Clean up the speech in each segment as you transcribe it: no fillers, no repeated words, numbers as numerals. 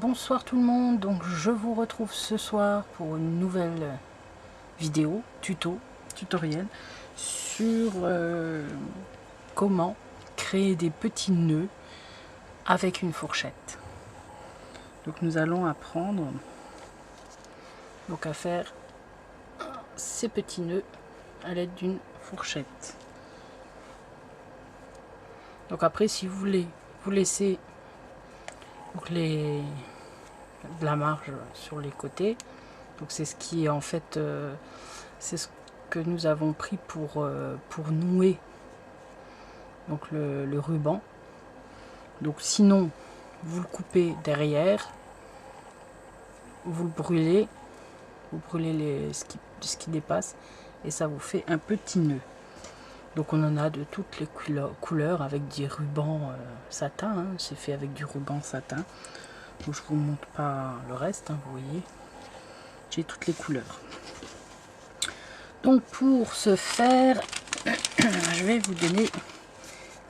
Bonsoir tout le monde, donc je vous retrouve ce soir pour une nouvelle vidéo, tutoriel sur comment créer des petits nœuds avec une fourchette. Donc nous allons apprendre à faire ces petits nœuds à l'aide d'une fourchette. Donc après, si vous voulez vous laisser de la marge sur les côtés, donc c'est ce qui est en fait c'est ce que nous avons pris pour nouer donc le ruban. Donc sinon vous le coupez derrière, vous le brûlez, ce qui dépasse et ça vous fait un petit nœud. Donc on en a de toutes les couleurs avec des rubans satin, hein. C'est fait avec du ruban satin. Donc je vous montre pas le reste, hein, vous voyez. J'ai toutes les couleurs. Donc pour ce faire, je vais vous donner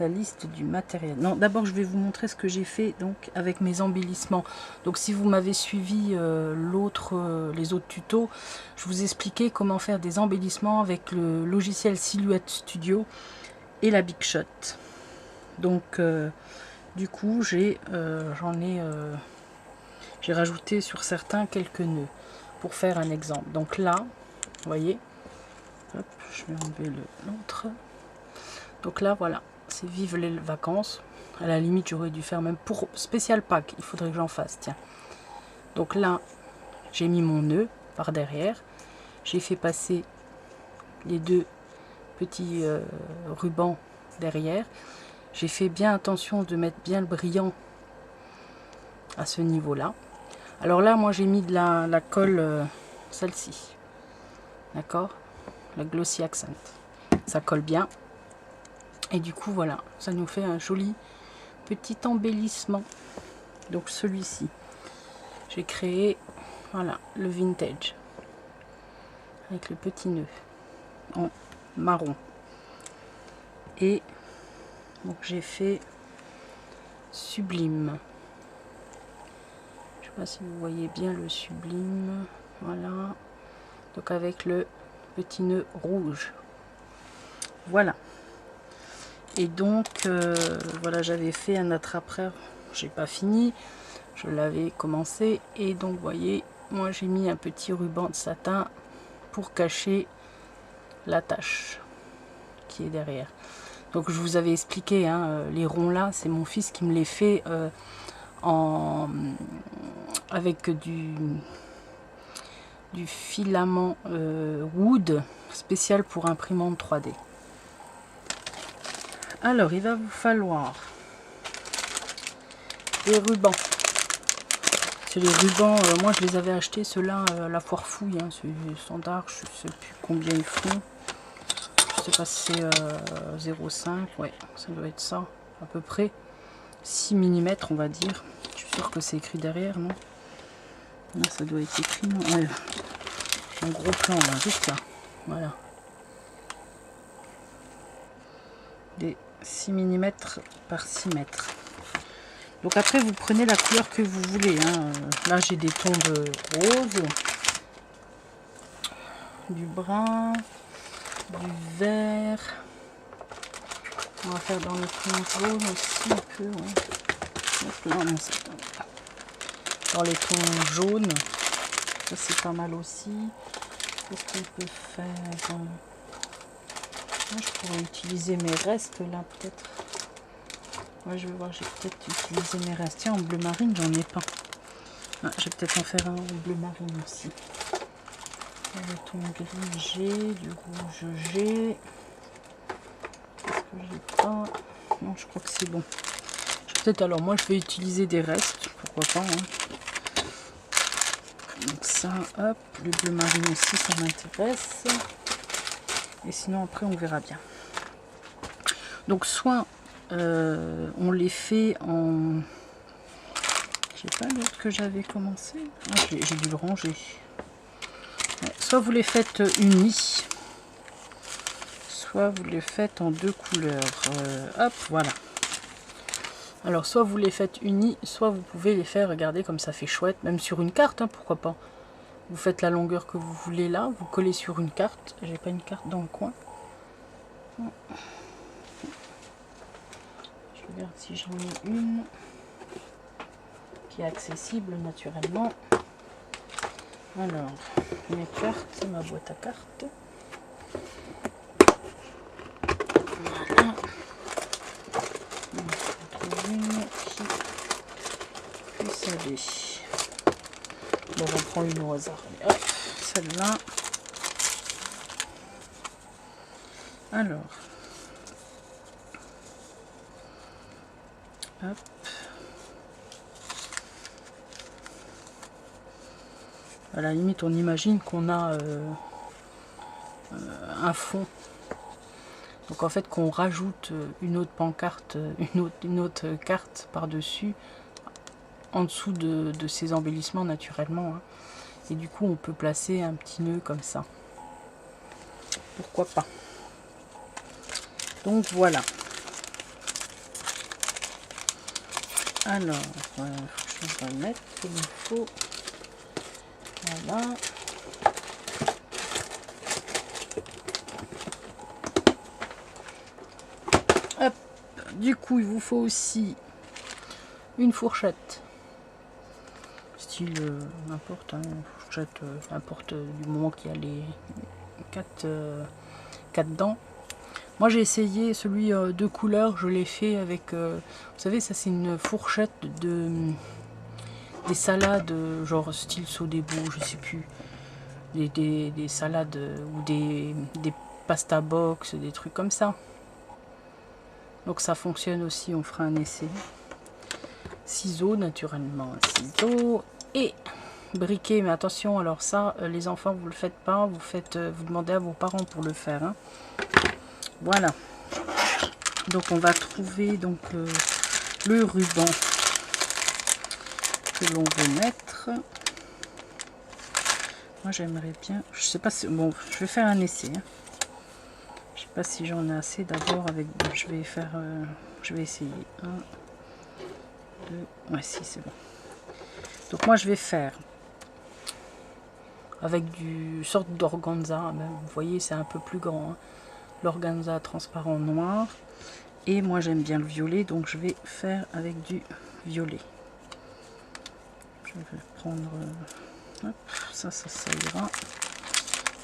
la liste du matériel. Non, d'abord je vais vous montrer ce que j'ai fait donc avec mes embellissements. Donc si vous m'avez suivi les autres tutos, je vous expliquais comment faire des embellissements avec le logiciel Silhouette Studio et la Big Shot. Donc du coup j'ai rajouté sur certains quelques nœuds pour faire un exemple. Donc là, vous voyez, hop, je vais enlever l'autre. Donc là voilà, c'est vive les vacances. À la limite j'aurais dû faire même pour spécial pack, il faudrait que j'en fasse, tiens. Donc là j'ai mis mon nœud par derrière, j'ai fait passer les deux petits rubans derrière, j'ai fait bien attention de mettre bien le brillant à ce niveau là. Alors là moi j'ai mis de la colle, celle-ci, d'accord, la Glossy Accent, ça colle bien. Et du coup voilà, ça nous fait un joli petit embellissement. Donc celui-ci, j'ai créé, voilà, le vintage avec le petit nœud en marron. Et donc j'ai fait sublime. Je sais pas si vous voyez bien le sublime, voilà. Donc avec le petit nœud rouge. Voilà. Et donc voilà, j'avais fait un attrape-rêve, j'ai pas fini, je l'avais commencé, et donc vous voyez, moi j'ai mis un petit ruban de satin pour cacher la tache qui est derrière. Donc je vous avais expliqué, hein, les ronds là, c'est mon fils qui me les fait avec du filament wood spécial pour imprimante 3D. Alors, il va vous falloir des rubans. C'est les rubans, moi je les avais achetés, ceux-là, à la foire fouille, hein, c'est standard, je ne sais plus combien ils font. Je sais pas si c'est 0,5, ouais, ça doit être ça, à peu près. 6 mm, on va dire. Je suis sûre que c'est écrit derrière, non? Là, ça doit être écrit, non? Ouais. Un gros plan, là, juste là. Voilà. Des 6 mm par 6 mètres. Donc après vous prenez la couleur que vous voulez, hein. Là j'ai des tons de rose, du brun, du vert. On va faire dans le ton jaune aussi un peu, ouais. Là, non, dans les tons jaunes, ça c'est pas mal aussi. Qu'est-ce qu'on peut faire? Je pourrais utiliser mes restes là peut-être. Ouais, je vais voir, j'ai peut-être utilisé mes restes. Tiens, en bleu marine, j'en ai pas. Ah, je vais peut-être en faire un en bleu marine aussi. Le ton gris, j'ai. Du rouge, j'ai. Est-ce que j'ai pas? Non, je crois que c'est bon. Peut-être, alors moi, je vais utiliser des restes. Pourquoi pas, hein. Donc ça, hop. Le bleu marine aussi, ça m'intéresse. Et sinon, après, on verra bien. Donc, soit on les fait en... Je sais pas l'autre que j'avais commencé. Ah, j'ai dû le ranger. Ouais, soit vous les faites unis, soit vous les faites en deux couleurs. Hop, voilà. Alors soit vous les faites unis, soit vous pouvez les faire, regardez comme ça fait chouette, même sur une carte, hein, pourquoi pas. Vous faites la longueur que vous voulez là, vous collez sur une carte. J'ai pas une carte dans le coin. Je regarde si j'en ai une qui est accessible naturellement. Alors, mes cartes, c'est ma boîte à cartes. Voilà. Une qui puisse aller. Bon, j'en prends une au hasard. Allez, hop, celle-là. Alors. Hop. À la limite, on imagine qu'on a un fond. Donc en fait, qu'on rajoute une autre pancarte, une autre carte par-dessus, en dessous de ces embellissements naturellement. Hein. Et du coup, on peut placer un petit nœud comme ça. Pourquoi pas. Donc voilà. Alors, je vais mettre comme il faut. Voilà. Hop. Du coup, il vous faut aussi une fourchette. Style n'importe, hein, une fourchette, n'importe du moment qu'il y a les 4 dents. Moi j'ai essayé celui de couleur, je l'ai fait avec, vous savez ça c'est une fourchette des salades, genre style Sodebo, je sais plus, des salades ou des pasta box, des trucs comme ça. Donc ça fonctionne aussi, on fera un essai. Ciseaux naturellement, ciseaux et briquet, mais attention alors ça les enfants vous le faites pas, vous demandez à vos parents pour le faire. Hein. Voilà. Donc on va trouver donc le ruban que l'on veut mettre. Moi j'aimerais bien, je sais pas si bon, je vais faire un essai. Hein. Je sais pas si j'en ai assez d'abord avec. Je vais faire, je vais essayer. 1, 2, ouais si c'est bon. Donc moi je vais faire avec du sorte d'organza, vous voyez c'est un peu plus grand. Hein. L'organza transparent noir. Et moi j'aime bien le violet, donc je vais faire avec du violet. Je vais prendre hop, ça ira.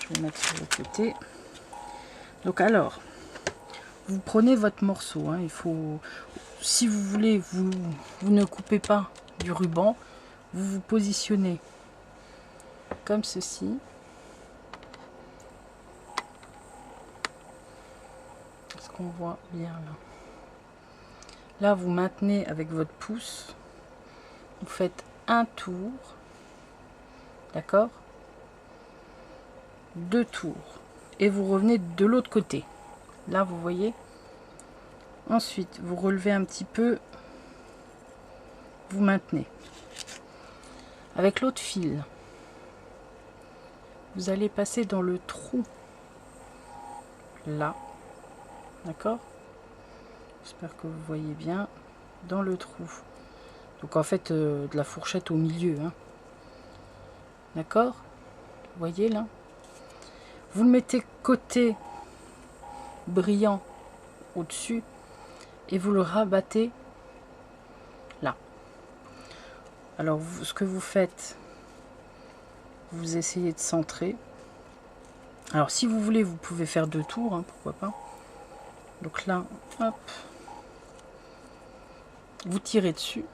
Je vais mettre sur le côté. Donc alors, vous prenez votre morceau. Hein, il faut, si vous voulez, vous ne coupez pas du ruban, vous vous positionnez comme ceci. Est-ce qu'on voit bien là? Là, vous maintenez avec votre pouce, vous faites un tour, d'accord, 2 tours, et vous revenez de l'autre côté. Là, vous voyez. Ensuite, vous relevez un petit peu, vous maintenez. Avec l'autre fil, vous allez passer dans le trou, là, d'accord. J'espère que vous voyez bien, dans le trou. Donc en fait, de la fourchette au milieu. Hein. D'accord? Vous voyez là? Vous le mettez côté brillant au-dessus et vous le rabattez là. Alors ce que vous faites, vous essayez de centrer. Alors si vous voulez, vous pouvez faire 2 tours, hein, pourquoi pas. Donc là, hop. Vous tirez dessus.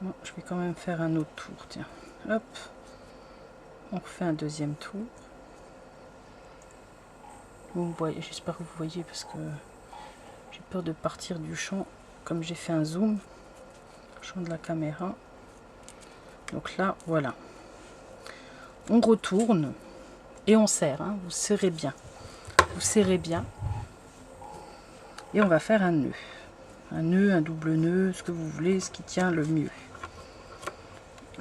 Bon, je vais quand même faire un autre tour, tiens. Hop. On refait un deuxième tour. Vous voyez, j'espère que vous voyez parce que j'ai peur de partir du champ. Comme j'ai fait un zoom, champ de la caméra. Donc là, voilà. On retourne et on serre. Hein, vous serrez bien. Vous serrez bien. Et on va faire un nœud. Un nœud, un double nœud, ce que vous voulez, ce qui tient le mieux.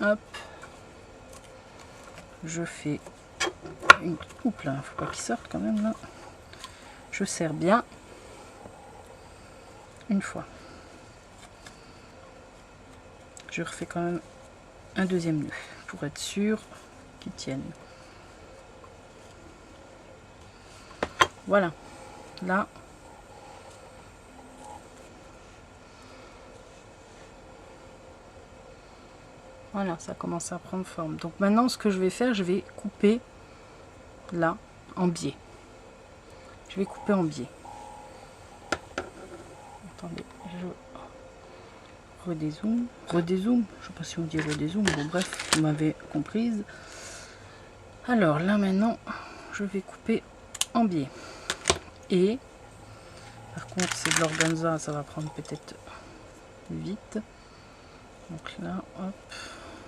Hop. Je fais une... Oups là, faut pas qu'il sorte quand même là. Je serre bien. une fois. Je refais quand même un deuxième nœud pour être sûr qu'il tienne. Voilà, là voilà, ça commence à prendre forme. Donc maintenant ce que je vais faire, je vais couper là en biais. Je vais couper en biais. Attendez, je redézoome, je sais pas si on dit redézoome, bon bref, vous m'avez comprise. Alors là maintenant, je vais couper en biais. Et par contre, c'est de l'organza, ça va prendre peut-être vite. Donc là, hop,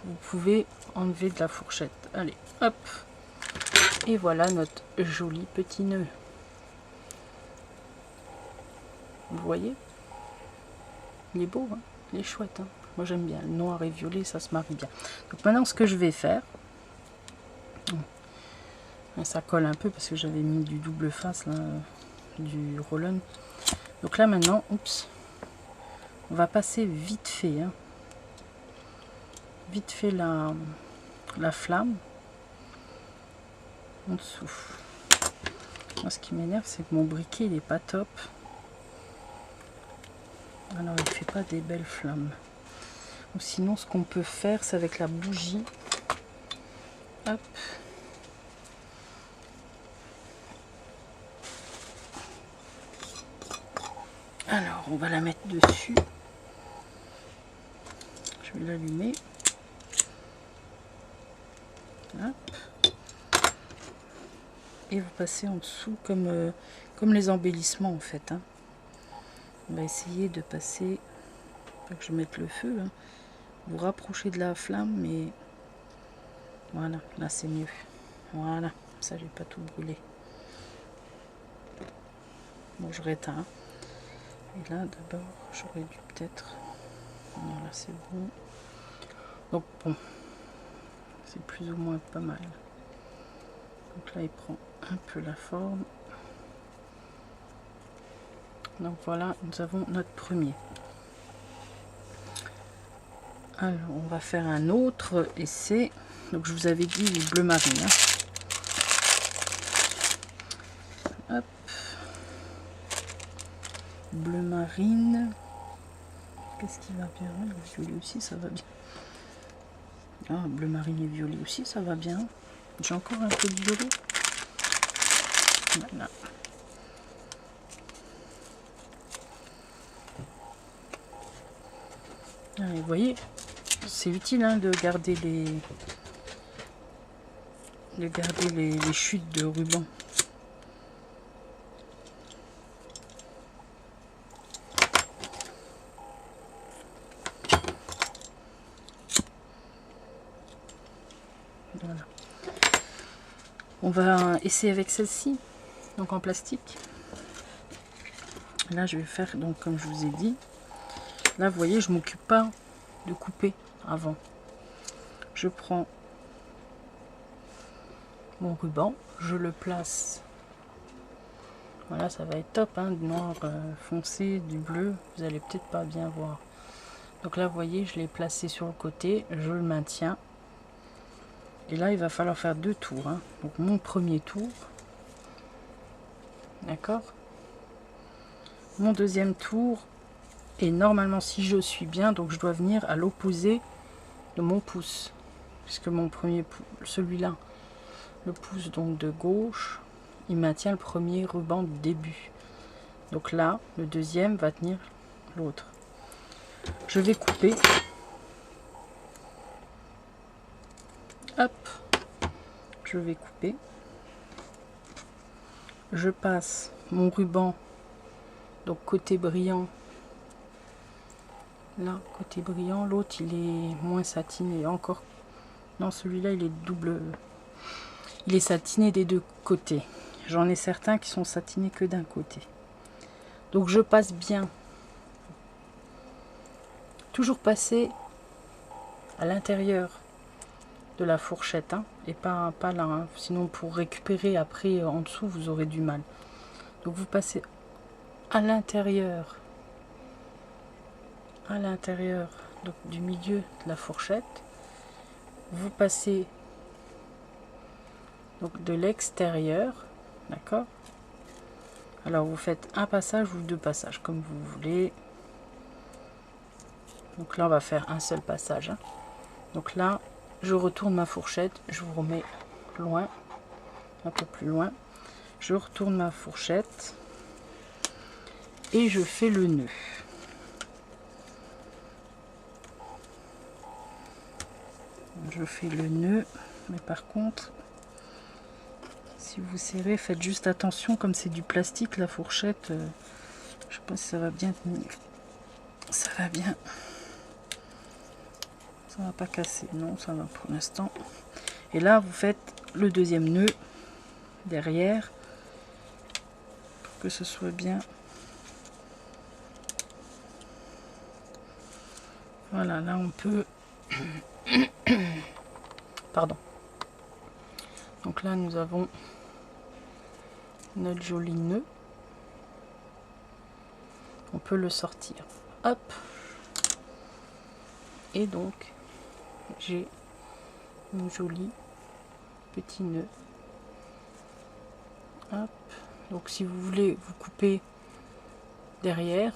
vous pouvez enlever de la fourchette. Allez, hop. Et voilà notre joli petit nœud. Vous voyez? Il est beau, hein, il est chouette. Hein, moi j'aime bien, le noir et violet, ça se marie bien. Donc maintenant, ce que je vais faire, ça colle un peu parce que j'avais mis du double face, là, du roll-on. Donc là maintenant, oups, on va passer vite fait, hein, vite fait la flamme en dessous. Moi, ce qui m'énerve, c'est que mon briquet, il n'est pas top. Alors, il fait pas des belles flammes. Ou sinon, ce qu'on peut faire, c'est avec la bougie. Hop. Alors, on va la mettre dessus. Je vais l'allumer. Hop. Et vous passez en dessous comme les embellissements en fait. Hein. On va essayer de passer, pas que je mette le feu, hein. Vous rapprochez de la flamme, mais voilà, là c'est mieux. Voilà, ça j'ai pas tout brûlé. Bon, je réteins. Et là d'abord, j'aurais dû peut-être... Voilà, c'est bon. Donc bon, c'est plus ou moins pas mal. Donc là, il prend un peu la forme. Donc voilà, nous avons notre premier. Alors, on va faire un autre essai. Donc, je vous avais dit le bleu marine. Hein. Hop. Bleu marine. Qu'est-ce qui va bien? Le violet aussi, ça va bien. Ah, bleu marine et violet aussi, ça va bien. J'ai encore un peu de violet. Voilà. Allez, vous voyez, c'est utile hein, de garder les chutes de ruban. Voilà. On va essayer avec celle-ci, donc en plastique. Là, je vais faire, donc comme je vous ai dit, là, vous voyez, je m'occupe pas de couper avant. Je prends mon ruban, je le place. Voilà, ça va être top, hein, du noir foncé, du bleu, vous allez peut-être pas bien voir. Donc là, vous voyez, je l'ai placé sur le côté, je le maintiens. Et là, il va falloir faire 2 tours. Hein. Donc mon premier tour, d'accord. Mon deuxième tour, et normalement, si je suis bien, donc je dois venir à l'opposé de mon pouce, puisque mon premier pouce, celui-là, le pouce donc de gauche, il maintient le premier ruban du début. Donc là, le deuxième va tenir l'autre. Je vais couper. Hop, je vais couper. Je passe mon ruban, donc côté brillant. Là, côté brillant, l'autre il est moins satiné. Encore, non, celui-là il est double. Il est satiné des deux côtés. J'en ai certains qui sont satinés que d'un côté. Donc je passe bien. Toujours passer à l'intérieur de la fourchette, hein, et pas là. Hein. Sinon, pour récupérer après en dessous, vous aurez du mal. Donc vous passez à l'intérieur à l'intérieur du milieu de la fourchette. Vous passez donc de l'extérieur, d'accord? Alors vous faites un passage ou deux passages comme vous voulez. Donc là on va faire un seul passage, hein. Donc là je retourne ma fourchette, je vous remets loin, un peu plus loin. Je retourne ma fourchette et je fais le nœud. Je fais le nœud, mais par contre, si vous serrez, faites juste attention, comme c'est du plastique, la fourchette, je sais pas si ça va bien tenir. Ça va bien. Ça va pas casser, non, ça va pour l'instant. Et là, vous faites le deuxième nœud derrière, pour que ce soit bien. Voilà, là on peut... Pardon. Donc là, nous avons notre joli nœud. On peut le sortir. Hop. Et donc, j'ai un joli petit nœud. Hop. Donc si vous voulez vous couper derrière,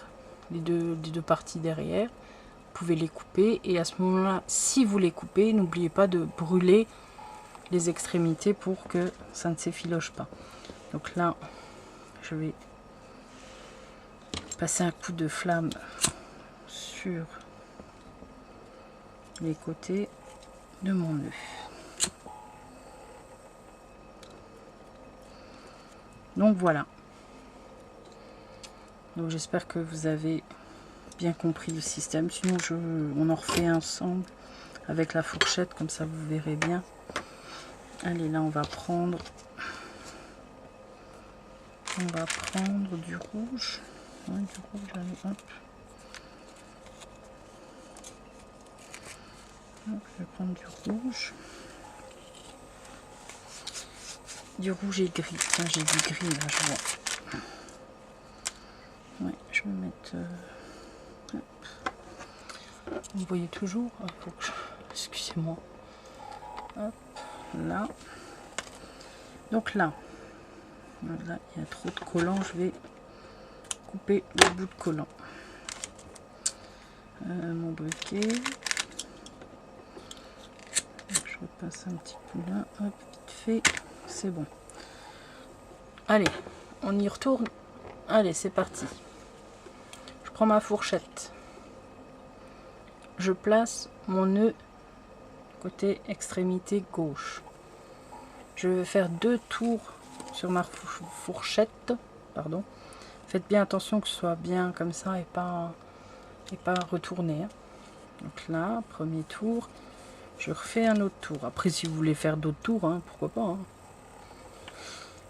les deux parties derrière, vous pouvez les couper. Et à ce moment-là, si vous les coupez, n'oubliez pas de brûler les extrémités pour que ça ne s'effiloche pas. Donc là, je vais passer un coup de flamme sur les côtés de mon nœud. Donc voilà. Donc j'espère que vous avez bien compris le système. Sinon on en refait un ensemble avec la fourchette, comme ça vous verrez bien. Allez, là on va prendre du rouge. Ouais, du rouge, allez, hop. Donc, je vais prendre du rouge. Du rouge et gris. Tiens, j'ai du gris là, je vois. Ouais, je vais mettre... Vous voyez toujours, excusez-moi. Hop, là. Donc là, il y a trop de collant, je vais couper le bout de collant. Mon briquet. Je repasse un petit peu là, hop, vite fait, c'est bon. Allez, on y retourne. Allez, c'est parti. Je prends ma fourchette. Je place mon nœud côté extrémité gauche. Je vais faire 2 tours sur ma fourchette. Pardon. Faites bien attention que ce soit bien comme ça et pas retourné, hein. Donc là, premier tour. Je refais un autre tour. Après, si vous voulez faire d'autres tours, hein, pourquoi pas, hein.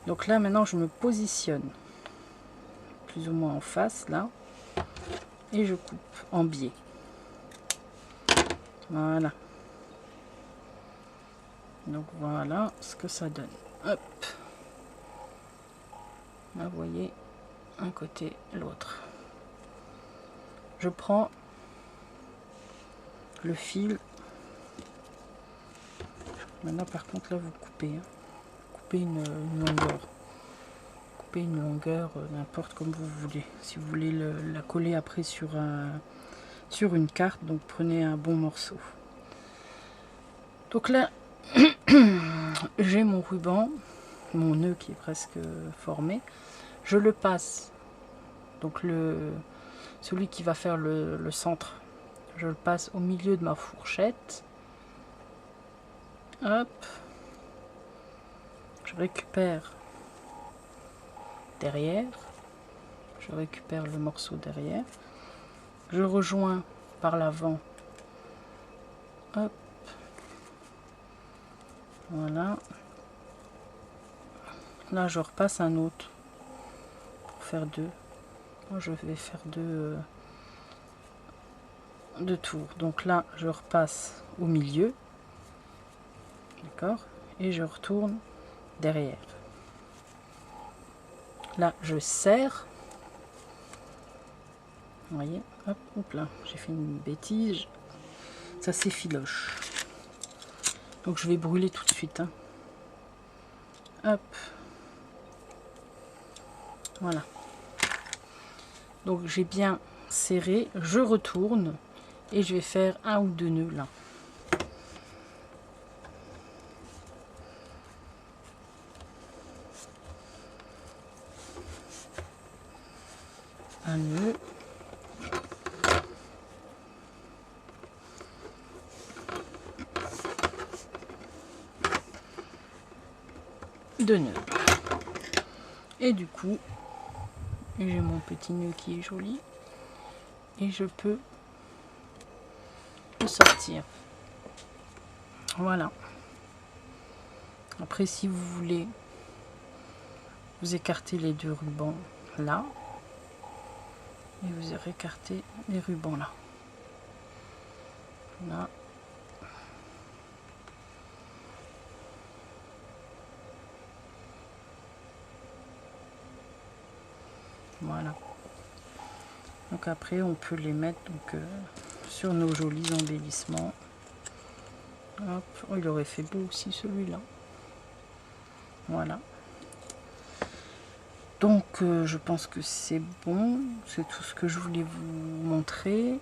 Donc là, maintenant, je me positionne plus ou moins en face, là. Et je coupe en biais. Voilà. Donc voilà ce que ça donne. Hop. Là, vous voyez, un côté, l'autre. Je prends le fil. Maintenant, par contre, là, vous coupez. Hein. Coupez une longueur. Coupez une longueur, n'importe comme vous voulez. Si vous voulez la coller après sur une carte, donc prenez un bon morceau. Donc là, j'ai mon ruban, mon nœud qui est presque formé. Je le passe, donc celui qui va faire le centre, je le passe au milieu de ma fourchette. Hop, je récupère derrière, je récupère le morceau derrière, je rejoins par l'avant. Hop, voilà. Là, je repasse un autre pour faire 2. Moi, je vais faire deux tours. Donc là, je repasse au milieu. D'accord? Et je retourne derrière. Là, je serre. Vous voyez, hop, hop là, j'ai fait une bêtise, ça s'effiloche. Donc je vais brûler tout de suite, hein. Hop, voilà. Donc j'ai bien serré, je retourne et je vais faire 1 ou 2 nœuds là. Un nœud. Deux nœuds. Et du coup, j'ai mon petit nœud qui est joli. Et je peux le sortir. Voilà. Après, si vous voulez, vous écartez les 2 rubans là. Et vous écartez les rubans là. Là. Voilà. Donc après, on peut les mettre donc, sur nos jolis embellissements. Hop. Oh, il aurait fait beau aussi celui-là. Voilà. Donc je pense que c'est bon, c'est tout ce que je voulais vous montrer.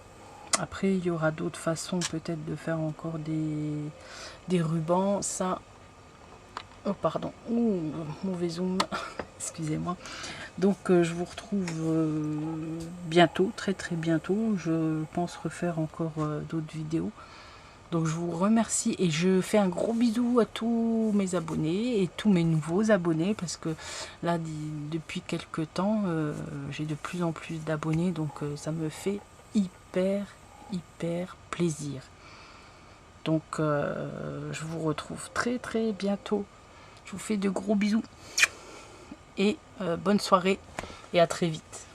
Après il y aura d'autres façons peut-être de faire encore des rubans. Ça, oh pardon, ouh, mauvais zoom, excusez-moi. Donc je vous retrouve bientôt, très bientôt. Je pense refaire encore d'autres vidéos. Donc je vous remercie et je fais un gros bisou à tous mes abonnés et tous mes nouveaux abonnés parce que là depuis quelques temps j'ai de plus en plus d'abonnés, donc ça me fait hyper plaisir. Donc je vous retrouve très bientôt. Je vous fais de gros bisous et bonne soirée et à très vite.